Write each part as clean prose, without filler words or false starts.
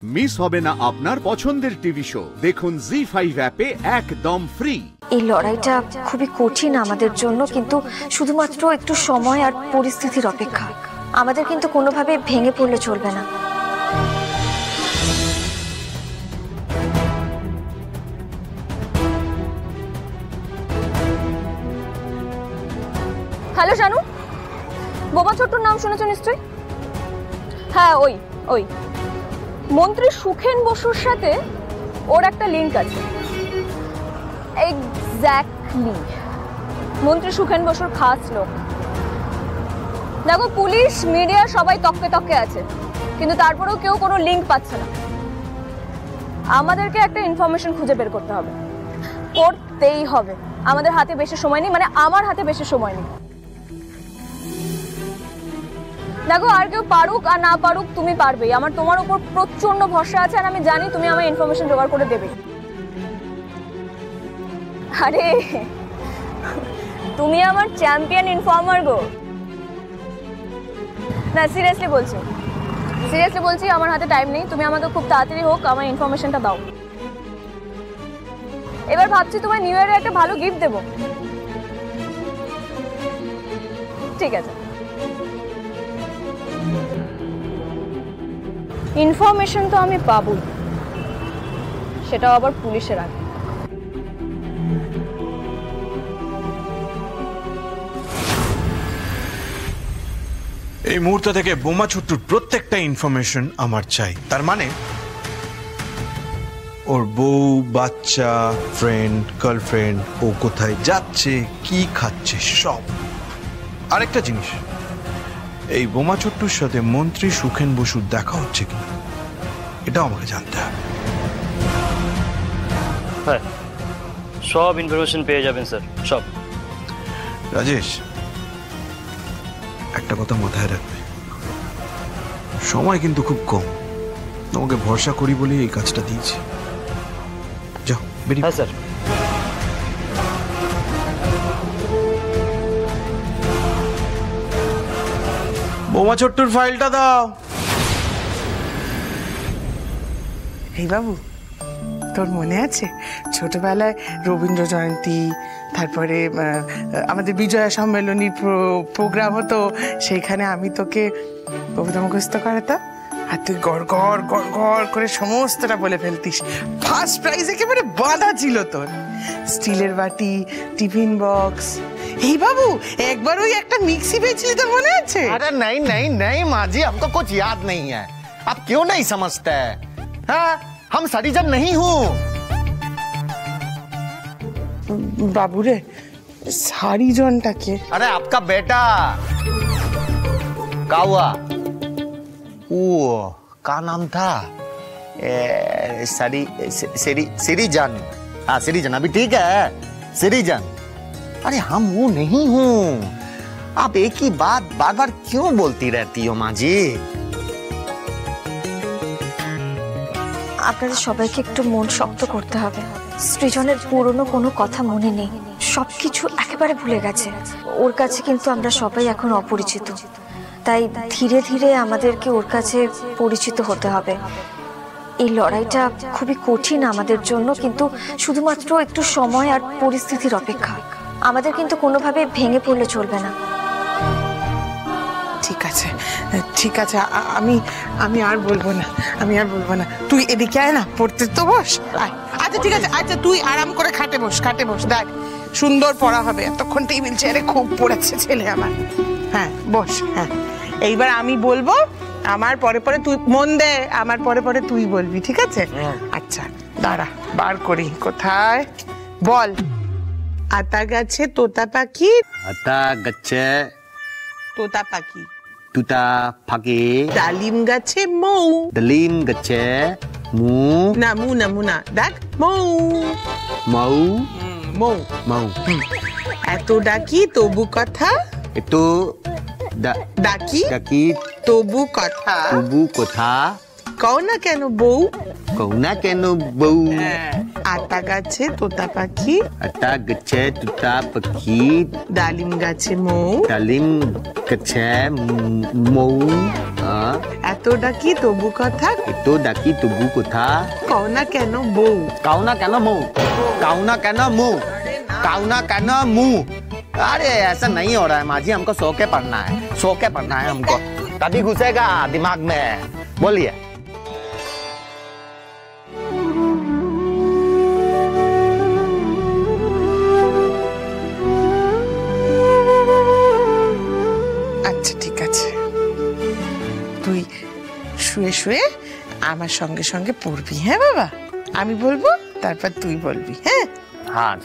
Miss হবে না আপনার পছন্দের টিভি শো। দেখুন জি5 অ্যাপে একদম ফ্রি। এই লড়াইটা খুবই কঠিন আমাদের জন্য, কিন্তু শুধুমাত্র একটু সময় আর পরিস্থিতির অপেক্ষা। আমাদের কিন্তু কোনোভাবে ভেঙে পড়লে চলবে না। হ্যালো শানু, বোমা ছোট্টুর নাম শুনেছ নিশ্চয়ই? হ্যাঁ, ওই মন্ত্রী সুখেন বসুর সাথে ওর একটা লিঙ্ক আছে। এক্স্যাক্টলি, মন্ত্রী সুখেন বসুর খাস লোক। দেখো, পুলিশ মিডিয়া সবাই তককে তককে আছে, কিন্তু তারপরেও কেউ কোনো লিঙ্ক পাচ্ছে না। আমাদেরকে একটা ইনফরমেশন খুঁজে বের করতে হবে, করতেই হবে। আমাদের হাতে বেশি সময় নেই, মানে আমার হাতে বেশি সময় নেই। দেখো, আর কেউ পারুক আর না পারুক, তুমি পারবেই। আমার তোমার উপর প্রচন্ড ভরসা আছে, আর আমি জানি তুমি আমার ইনফরমেশন জোগাড় করে দেবে। আরে তুমি আমার চ্যাম্পিয়ন ইনফর্মার গো। না, সিরিয়াসলি বলছি, আমার হাতে টাইম নেই। তুমি আমাকে খুব তাড়াতাড়ি হোক আমার ইনফরমেশনটা দাও। এবার ভাবছি তোমার নিউ ইয়ারে একটা ভালো গিফট দেবো। ঠিক আছে, ইনফরমেশন তো আমি পাবো, সেটাও আবার পুলিশের আগে। এই মুহূর্ত থেকে বোমা ছোট্টুর প্রত্যেকটা ইনফরমেশন আমার চাই। তার মানে ওর বউ, বাচ্চা, ফ্রেন্ড, গার্লফ্রেন্ড, ও কোথায় যাচ্ছে, কি খাচ্ছে, সব। আরেকটা জিনিস, এই বোমা ছোট্টুর সাথে মন্ত্রী সুখেন বসুর দেখা হচ্ছে কি, এটাও আমাকে জানতে হবে। হ্যাঁ, সব ইনফরমেশন পেয়ে যাবেন স্যার, সব। রাজেশ, একটা কথা মাথায় রাখবে, সময় কিন্তু খুব কম। তোমাকে ভরসা করি বলে এই কাজটা দিয়েছি। যাও, বেরিয়ে। হ্যাঁ স্যার। বোমা ছোট্টুর ফাইলটা দাও। এই বাবু, তোর মনে আছে ছোটবেলায় রবীন্দ্র জয়ন্তী, তারপরে আমাদের বিজয়া সম্মেলনী প্রোগ্রাম হতো, সেইখানে আমি তোকে কবিতা মুখস্থ করাতাম, আর তুই গড় গড় গড় গড় করে সমস্তটা বলে ফেলতিস। ফার্স্ট প্রাইজ একেবারে বাঁধা ছিল তোর। স্টিলের বাটি, টিফিন বক্স। এই বাবু, একবার ওই একটা মিক্সি পেয়েছিলি, তোর মনে আছে? अरे नहीं नहीं नहीं माँ जी, हमको कुछ याद नहीं है। आप क्यों नहीं समझते? हाँ, हम सरिजन नहीं हूँ। बाबू रे, सारीजनটা কে? अरे आपका बेटा का हुआ? वो का नाम था? सिरीजन। हाँ, सिरीजन अभी ठीक है, सिरीजन। अरे हम वो नहीं हूँ। आप एक ही बात बार बार क्यों बोलती रहती हो माँ जी? আপনাদের সবাইকে একটু মন শক্ত করতে হবে। সৃজনের পুরনো কোনো কথা মনে নেই, সবকিছু একেবারে ভুলে গেছে। ওর কাছে কিন্তু আমরা সবাই এখন অপরিচিত, তাই ধীরে ধীরে আমাদেরকে ওর কাছে পরিচিত হতে হবে। এই লড়াইটা খুবই কঠিন আমাদের জন্য, কিন্তু শুধুমাত্র একটু সময় আর পরিস্থিতির অপেক্ষা। আমাদের কিন্তু কোনোভাবে ভেঙে পড়লে চলবে না। ঠিক আছে, ঠিক আছে, আমি আর বলবো না, তুই এদিকে আয় না, পড়তে তো বস। আচ্ছা ঠিক আছে, আচ্ছা তুই আরাম করে খাটে বস, দেখ সুন্দর পড়া হবে। এতক্ষণ টেবিল চেয়ারে খুব পড়েছে ছেলে আমার। হ্যাঁ বস। হ্যাঁ, এইবার আমি বলবো, আমার পরে পরে তুই মন দে, আমার পরে পরে তুই বলবি, ঠিক আছে? আচ্ছা দাঁড়া, বার করি। কোথায় বল? আতা গাছে তোতা পাখি, अता गच्छे তোতা পাখি। तुता फाके ডালিম গাছে মৌ, दलीम गच्छे मू না মু না, দেখ মৌ, मऊ মৌ। मऊ এত ডাকি তবু কথা, itu ডাকি daki তবু কথা, tubu kota কও না কেন বউ? কও না কেন বউ? আতা গাছে তোতা পাখি, আতা গাছে তোতা পাখি, ডালিম গাছে মৌ, ডালিম গাছে মৌ, এত ডাকি তবু কথা, এত ডাকি তবু কথা, কও না কেন বউ? কাও না কেন মৌ? काऊ ना कहना मुंह, काऊ ना कहना मुंह। अरे ऐसा नहीं हो रहा है माँ जी, हमको सो के पढ़ना है, सो के पढ़ना है हमको, तभी घुसेगा दिमाग में। बोलिए। আচ্ছা ঠিক আছে, তুই শুয়ে শুয়ে আমার সঙ্গে সঙ্গে পড়বি, হ্যাঁ বাবা? আমি বলবো তারপর তুই বলবি, হ্যাঁ? हाँ।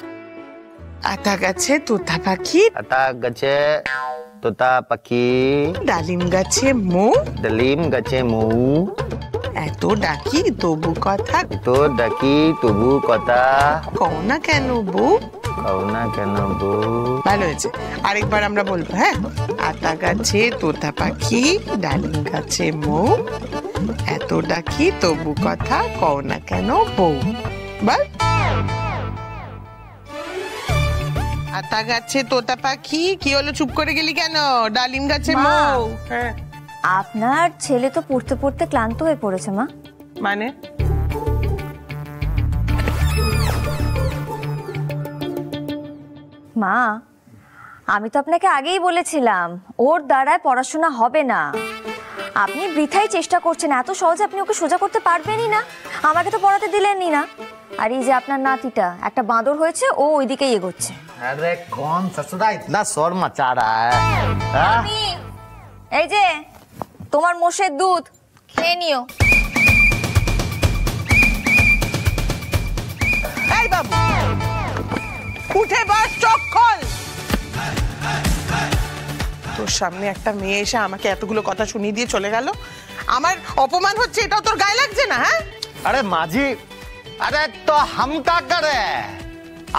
আতা গাছে তোতা পাখি, अता गचे तोता पक्षी, ডালিম গাছে মৌ, डलीम गचे मऊ, এত ডাকি তবু কথা, तो डकी तुबु कता, কও না কেন বউ? काऊ ना कहना बो। ভালো হয়েছে, আরেকবার আমরা বলবো, হ্যাঁ? আতা গাছে তোতা পাখি, ডালিম গাছে মৌ, এত ডাকি তবু কথা, কও না কেন বউ। বল। আতা গাছে তোতা পাখি, কি হলো চুপ করে গেলি কেন? ডালিম গাছে মা। মৌ। হ্যাঁ আপনার ছেলে তো পড়তে পড়তে ক্লান্ত হয়ে পড়েছে মা। মানে? মা, আমি তো আপনাকে আগেই বলেছিলাম ওর দ্বারায় পড়াশোনা হবে না। আপনি বৃথাই চেষ্টা করছেন, এত সহজে আপনি ওকে সোজা করতে পারবেনই না। আমাকে তো পড়াতে দিলেনই না। আর এই যে আপনার নাতিটা একটা বাঁদর হয়েছে, ও ওইদিকেই এগোচ্ছে। अरे कौन ससुरा इतना शोर मचा रहा है? हाँ? এই যে তোমার মোষের দুধ খেয়ে নিও। এই বাবু, উঠে বস, চোখ খোল। তোর সামনে একটা মেয়ে এসে আমাকে এতগুলো কথা শুনিয়ে দিয়ে চলে গেল, আমার অপমান হচ্ছে, এটাও তোর গায়ে লাগছে না? হ্যাঁ अरे माँ जी, अरे तो हम क्या करे?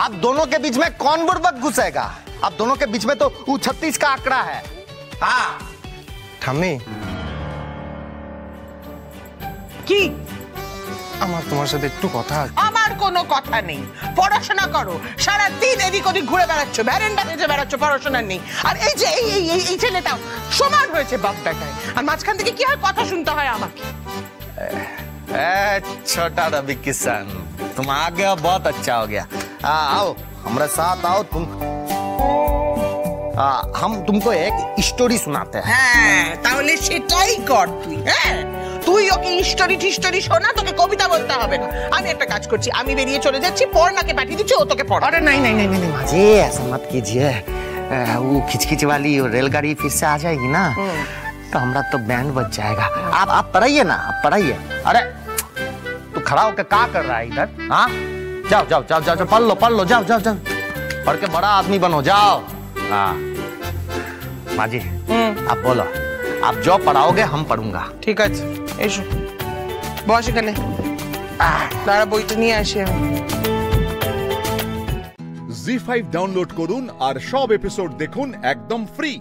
आप दोनों के बीच में कौन बुड़बक घुसेगा? आप दोनों के बीच में तो U36 का आंकड़ा है। हाँ ঠাম্মি, কি? আমার তোমার সাথে একটু কথা আছে। আমার কোনো কথা নেই, পড়াশোনা করো। সারা দিন এদিক ওদিক ঘুরে বেড়াচ্ছ, ভ্যারেন্ডা ভেজে বেড়াচ্ছ, পড়াশোনা নেই। আর এই যে এই ছেলেটাও সমান হয়েছে বাপ বেটায়, আর মাঝখান থেকে কি হয় কথা শুনতে হয় আমাকে। छोटा रवि किशन, तुम आ गए हो, बहुत अच्छा हो गया। आओ हमारे साथ आओ तुम। हम तुमको एक स्टोरी सुनाते हैं। হ্যাঁ, তাহলে সেটাই কর তুই। হ্যাঁ, তুই ওকে হিস্টোরি টিস্টোরি শোনা, তোকে কবিতা বলতে হবে না। আমি একটা কাজ করছি, আমি বেরিয়ে চলে যাচ্ছি, পড়নাকে পাঠিয়ে দিচ্ছি, ও তোকে পড়া। अरे नहीं नहीं नहीं नहीं माँ जी, ऐसा मत कीजिए। वो खिचखिच वाली रेलगाड़ी फिर से आ जाएगी ना, तो हमारा तो बैंड बज जाएगा। आप पढ़ाइए ना, आप पढ़ाइए। अरे तू खड़ा होकर क्या कर रहा है इधर? हाँ, जाओ जाओ जाओ जाओ, पढ़ लो, जाओ जाओ जाओ, पढ़ के बड़ा आदमी बनो, जाओ। हाँ माँ जी, आप बोलो, आप जो पढ़ाओगे हम पढ़ूंगा। ঠিক আছে, এসো বস এখানে। দাঁড়া, বইটা নিয়ে আসি আমি। জি5 ডাউনলোড করুন আর সব এপিসোড দেখুন একদম ফ্রি।